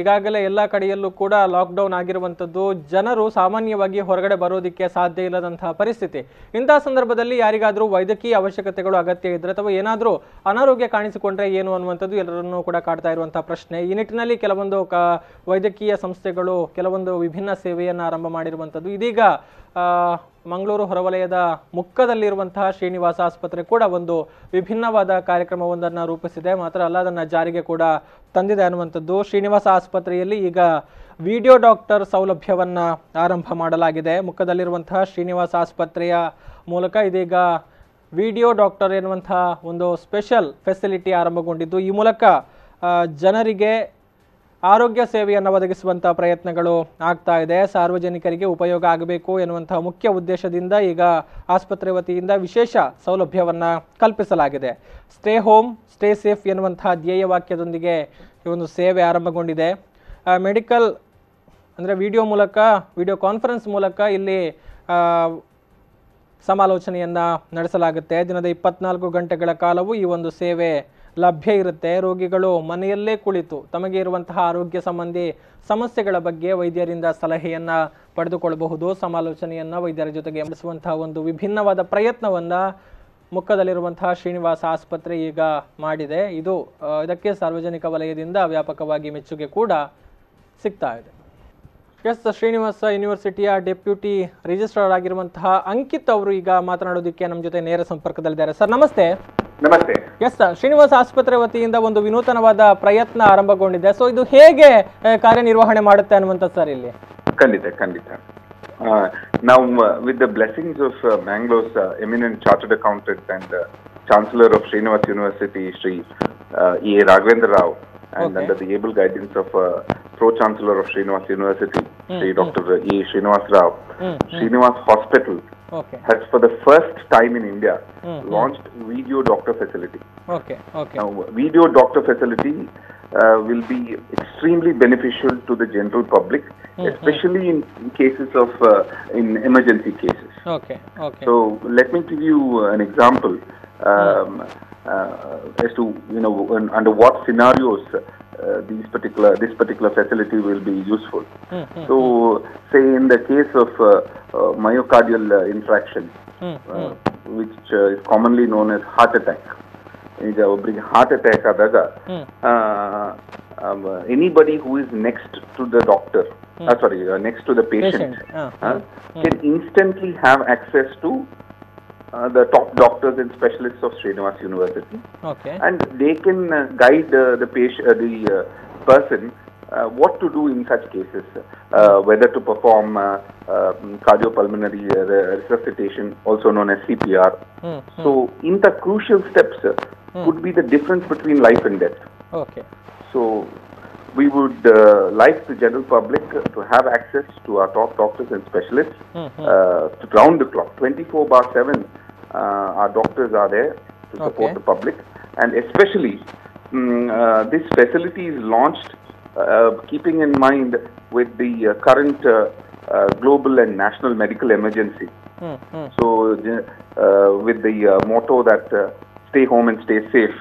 ಈಗಾಗಲೇ ಎಲ್ಲ ಕಡೆಯಲ್ಲೂ ಕೂಡ ಲಾಕ್ಡೌನ್ ಆಗಿರುವಂಥದ್ದು, ಜನರು ಸಾಮಾನ್ಯವಾಗಿ ಹೊರಗಡೆ ಬರೋದಕ್ಕೆ ಸಾಧ್ಯ ಇಲ್ಲದಂತಹ ಪರಿಸ್ಥಿತಿ. ಇಂತಹ ಸಂದರ್ಭದಲ್ಲಿ ಯಾರಿಗಾದರೂ ವೈದ್ಯಕೀಯ ಅವಶ್ಯಕತೆಗಳು ಅಗತ್ಯ ಇದ್ದರೆ ಅಥವಾ ಏನಾದರೂ ಅನಾರೋಗ್ಯ ಕಾಣಿಸಿಕೊಂಡ್ರೆ ಏನು ಅನ್ನುವಂಥದ್ದು ಎಲ್ಲರನ್ನೂ ಕೂಡ ಕಾಡ್ತಾ ಇರುವಂತಹ ಪ್ರಶ್ನೆ. ಈ ನಿಟ್ಟಿನಲ್ಲಿ ಕೆಲವೊಂದು ವೈದ್ಯಕೀಯ ಸಂಸ್ಥೆಗಳು ಕೆಲವೊಂದು ವಿಭಿನ್ನ ಸೇವೆಯನ್ನು ಆರಂಭ ಮಾಡಿರುವಂಥದ್ದು. ಇದೀಗ ಮಂಗಳೂರು ಹೊರವಲಯದ ಮುಕ್ಕದಲ್ಲಿರುವಂತಹ ಶ್ರೀನಿವಾಸ ಆಸ್ಪತ್ರೆ ಕೂಡ ಒಂದು ವಿಭಿನ್ನವಾದ ಕಾರ್ಯಕ್ರಮವೊಂದನ್ನು ರೂಪಿಸಿದೆ. ಮಾತ್ರ ಅಲ್ಲ, ಅದನ್ನು ಜಾರಿಗೆ ಕೂಡ ತಂದಿದೆ ಅನ್ನುವಂಥದ್ದು. ಶ್ರೀನಿವಾಸ ಆಸ್ಪತ್ರೆಯಲ್ಲಿ ಈಗ ವಿಡಿಯೋ ಡಾಕ್ಟರ್ ಸೌಲಭ್ಯವನ್ನು ಆರಂಭ ಮಾಡಲಾಗಿದೆ. ಮುಕ್ಕದಲ್ಲಿರುವಂತಹ ಶ್ರೀನಿವಾಸ ಆಸ್ಪತ್ರೆಯ ಮೂಲಕ ಇದೀಗ ವಿಡಿಯೋ ಡಾಕ್ಟರ್ ಎನ್ನುವಂತಹ ಒಂದು ಸ್ಪೆಷಲ್ ಫೆಸಿಲಿಟಿ ಆರಂಭಗೊಂಡಿದ್ದು, ಈ ಮೂಲಕ ಜನರಿಗೆ ಆರೋಗ್ಯ ಸೇವೆಯನ್ನು ಒದಗಿಸುವಂಥ ಪ್ರಯತ್ನಗಳು ಆಗ್ತಾ ಇದೆ. ಸಾರ್ವಜನಿಕರಿಗೆ ಉಪಯೋಗ ಆಗಬೇಕು ಎನ್ನುವಂತಹ ಮುಖ್ಯ ಉದ್ದೇಶದಿಂದ ಈಗ ಆಸ್ಪತ್ರೆ ವತಿಯಿಂದ ವಿಶೇಷ ಸೌಲಭ್ಯವನ್ನು ಕಲ್ಪಿಸಲಾಗಿದೆ. ಸ್ಟೇ ಹೋಮ್ ಸ್ಟೇ ಸೇಫ್ ಎನ್ನುವಂತಹ ಧ್ಯೇಯ ವಾಕ್ಯದೊಂದಿಗೆ ಈ ಒಂದು ಸೇವೆ ಆರಂಭಗೊಂಡಿದೆ. ಮೆಡಿಕಲ್ ಅಂದರೆ ವಿಡಿಯೋ ಕಾನ್ಫರೆನ್ಸ್ ಮೂಲಕ ಇಲ್ಲಿ ಸಮಾಲೋಚನೆಯನ್ನು ನಡೆಸಲಾಗುತ್ತೆ. ದಿನದ 24 ಗಂಟೆಗಳ ಕಾಲವೂ ಈ ಒಂದು ಸೇವೆ ಲಭ್ಯ ಇರುತ್ತೆ. ರೋಗಿಗಳು ಮನೆಯಲ್ಲೇ ಕುಳಿತು ತಮಗೆ ಇರುವಂತಹ ಆರೋಗ್ಯ ಸಂಬಂಧಿ ಸಮಸ್ಯೆಗಳ ಬಗ್ಗೆ ವೈದ್ಯರಿಂದ ಸಲಹೆಯನ್ನು ಪಡೆದುಕೊಳ್ಳಬಹುದು. ಸಮಾಲೋಚನೆಯನ್ನು ವೈದ್ಯರ ಜೊತೆಗೆ ನಡೆಸುವಂತಹ ಒಂದು ವಿಭಿನ್ನವಾದ ಪ್ರಯತ್ನವನ್ನು ಮುಕ್ಕದಲ್ಲಿರುವಂತಹ ಶ್ರೀನಿವಾಸ ಆಸ್ಪತ್ರೆ ಈಗ ಮಾಡಿದೆ. ಇದಕ್ಕೆ ಸಾರ್ವಜನಿಕ ವಲಯದಿಂದ ವ್ಯಾಪಕವಾಗಿ ಮೆಚ್ಚುಗೆ ಕೂಡ ಸಿಗ್ತಾ ಇದೆ. ಶ್ರೀನಿವಾಸ ಯೂನಿವರ್ಸಿಟಿಯ ಡೆಪ್ಯೂಟಿ ರಿಜಿಸ್ಟ್ರಾರ್ ಆಗಿರುವಂತಹ ಅಂಕಿತ್ ಅವರು ಈಗ ಮಾತನಾಡೋದಕ್ಕೆ ನಮ್ಮ ಜೊತೆ ನೇರ ಸಂಪರ್ಕದಲ್ಲಿದ್ದಾರೆ. ಸರ್ ನಮಸ್ತೆ. ನಮಸ್ತೆ. ಸರ್, ಶ್ರೀನಿವಾಸ ಆಸ್ಪತ್ರೆ ವತಿಯಿಂದ ಒಂದು ವಿನೂತನವಾದ ಪ್ರಯತ್ನ ಆರಂಭಗೊಂಡಿದೆ. ಸೊ ಇದು ಹೇಗೆ ಕಾರ್ಯನಿರ್ವಹಣೆ ಮಾಡುತ್ತೆ ಅನ್ನುವಂಥ ಸರ್ ಇಲ್ಲಿ? ಖಂಡಿತ ನಾವು with the blessings of Mangalore's eminent chartered accountant and chancellor of Srinivas University, Sri E. Raghavendra Rao, and under the able guidance of pro-chancellor of Srinivas University, Sri Dr. E. Srinivas Rao, Srinivas Hospital has for the first time in India launched video doctor facility. Now, video doctor facility will be extremely beneficial to the general public, especially in cases of in emergency cases. So let me give you an example as to under what scenarios this particular facility will be useful. So say in the case of myocardial infarction, which is commonly known as heart attack. ಈಗ ಒಬ್ಬರಿಗೆ heart attack ಆದಾಗ anybody who is next to the doctor, next to the patient, can instantly have access to the top doctors and specialists of Srinivas University, and they can guide the person what to do in such cases, whether to perform cardiopulmonary resuscitation, also known as CPR. So in the crucial steps could be the difference between life and death. So we would like the general public to have access to our top doctors and specialists round the clock, 24/7. Our doctors are there to support the public, and especially this facility is launched keeping in mind with the current global and national medical emergency. So with the motto that stay home and stay safe,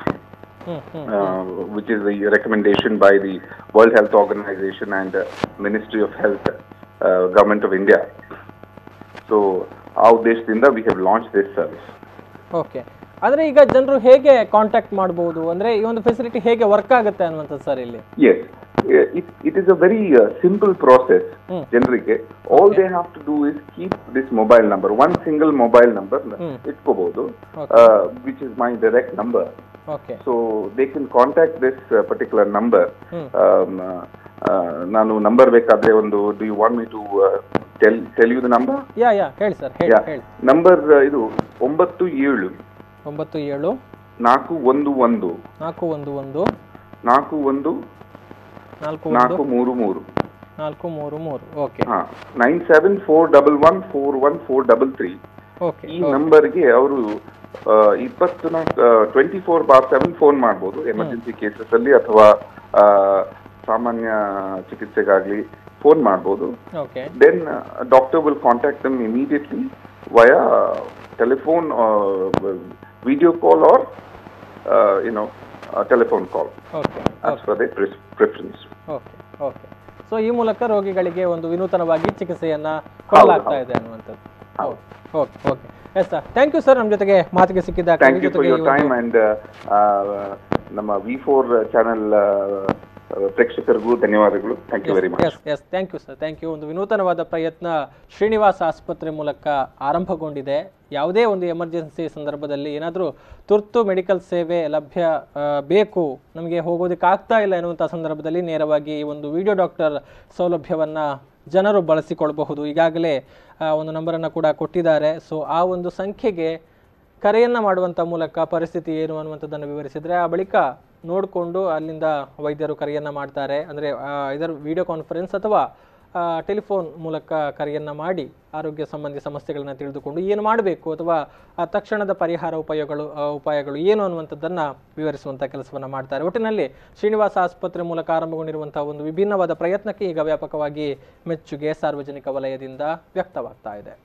which is the recommendation by the World Health Organization and Ministry of Health, Government of India. So our Deshದಿಂದ we have launched this service. ಆದರೆ ಈಗ ಜನರು ಹೇಗೆ contact ಮಾಡಬಹುದು, ಅಂದ್ರೆ ಈ ಒಂದು facility ಹೇಗೆ work ಆಗುತ್ತೆ ಅನ್ನುವಂಥದ್ದು ಸರ್ ಇಲ್ಲಿ? Yes, it is a very simple process. ಜನರಿಗೆ all they have to do is keep this mobile number, one single mobile number ಇಟ್ಕೋಬಹುದು, which is my direct number. So they can contact this particular number. ನಾನು number ಬೇಕಾದ್ರೆ ಒಂದು, do you want me to tell you the number? ಹೇಳಿ sir, ಹೇಳಿ. Number ಇದು 97 411 411 433. 9741141433. ಈ ನಂಬರ್ಗೆ ಅವರು 24/7 ಫೋನ್ ಮಾಡಬಹುದು, ಎಮರ್ಜೆನ್ಸಿ ಕೇಸಸ್ ಅಲ್ಲಿ ಅಥವಾ ಸಾಮಾನ್ಯ ಚಿಕಿತ್ಸೆಗಾಗ್ಲಿ ಫೋನ್ ಮಾಡಬಹುದು. Then doctor will contact them immediately via telephone, video call, or telephone call. As per their preference. Okay. So ಈ ಮೂಲಕ ರೋಗಿಗಳಿಗೆ ಒಂದು ವಿನೂತನವಾಗಿ ಚಿಕಿತ್ಸೆಯನ್ನ ಕೊಡಲಾಗ್ತಾ ಇದೆ ಅನ್ನುವಂಥದ್ದು. Okay okay yes sir, thank you sir, ನಮ್ಮ ಜೊತೆಗೆ ಮಾತಿಗೆ ಸಿಕ್ಕಿದ್ದ thank you for your time and ನಮ್ಮ V4 ಚಾನೆಲ್ ಪ್ರೇಕ್ಷಕರಿಗೂ ಧನ್ಯವಾದಗಳು. Thank you very much. Yes thank you sir, thank you. ಒಂದು ವಿನೂತನವಾದ ಪ್ರಯತ್ನ ಶ್ರೀನಿವಾಸ ಆಸ್ಪತ್ರೆ ಮೂಲಕ ಆರಂಭಗೊಂಡಿದೆ. ಯಾವುದೇ ಒಂದು ಎಮರ್ಜೆನ್ಸಿ ಸಂದರ್ಭದಲ್ಲಿ ಏನಾದರೂ ತುರ್ತು ಮೆಡಿಕಲ್ ಸೇವೆ ಲಭ್ಯ ಬೇಕು, ನಮಗೆ ಹೋಗೋದಕ್ಕೆ ಆಗ್ತಾ ಇಲ್ಲ ಎನ್ನುವಂಥ ಸಂದರ್ಭದಲ್ಲಿ ನೇರವಾಗಿ ಈ ಒಂದು ವಿಡಿಯೋ ಡಾಕ್ಟರ್ ಸೌಲಭ್ಯವನ್ನು ಜನರು ಬಳಸಿಕೊಳ್ಳಬಹುದು. ಈಗಾಗಲೇ ಒಂದು ನಂಬರನ್ನು ಕೂಡ ಕೊಟ್ಟಿದ್ದಾರೆ. ಸೊ ಆ ಒಂದು ಸಂಖ್ಯೆಗೆ ಕರೆಯನ್ನು ಮಾಡುವಂಥ ಮೂಲಕ ಪರಿಸ್ಥಿತಿ ಏನು ಅನ್ನುವಂಥದ್ದನ್ನು ವಿವರಿಸಿದರೆ ಆ ಬಳಿಕ ನೋಡಿಕೊಂಡು ಅಲ್ಲಿಂದ ವೈದ್ಯರು ಕರೆಯನ್ನು ಮಾಡ್ತಾರೆ. ಅಂದರೆ ಇದರ ವಿಡಿಯೋ ಕಾನ್ಫರೆನ್ಸ್ ಅಥವಾ ಟೆಲಿಫೋನ್ ಮೂಲಕ ಕರೆಯನ್ನು ಮಾಡಿ ಆರೋಗ್ಯ ಸಂಬಂಧಿ ಸಮಸ್ಯೆಗಳನ್ನು ತಿಳಿದುಕೊಂಡು ಏನು ಮಾಡಬೇಕು ಅಥವಾ ತಕ್ಷಣದ ಪರಿಹಾರ ಉಪಾಯಗಳು ಏನು ಅನ್ನುವಂಥದ್ದನ್ನು ವಿವರಿಸುವಂಥ ಕೆಲಸವನ್ನು ಮಾಡ್ತಾರೆ. ಒಟ್ಟಿನಲ್ಲಿ ಶ್ರೀನಿವಾಸ ಆಸ್ಪತ್ರೆ ಮೂಲಕ ಆರಂಭಗೊಂಡಿರುವಂಥ ಒಂದು ವಿಭಿನ್ನವಾದ ಪ್ರಯತ್ನಕ್ಕೆ ಈಗ ವ್ಯಾಪಕವಾಗಿ ಮೆಚ್ಚುಗೆ ಸಾರ್ವಜನಿಕ ವಲಯದಿಂದ ವ್ಯಕ್ತವಾಗ್ತಾ ಇದೆ.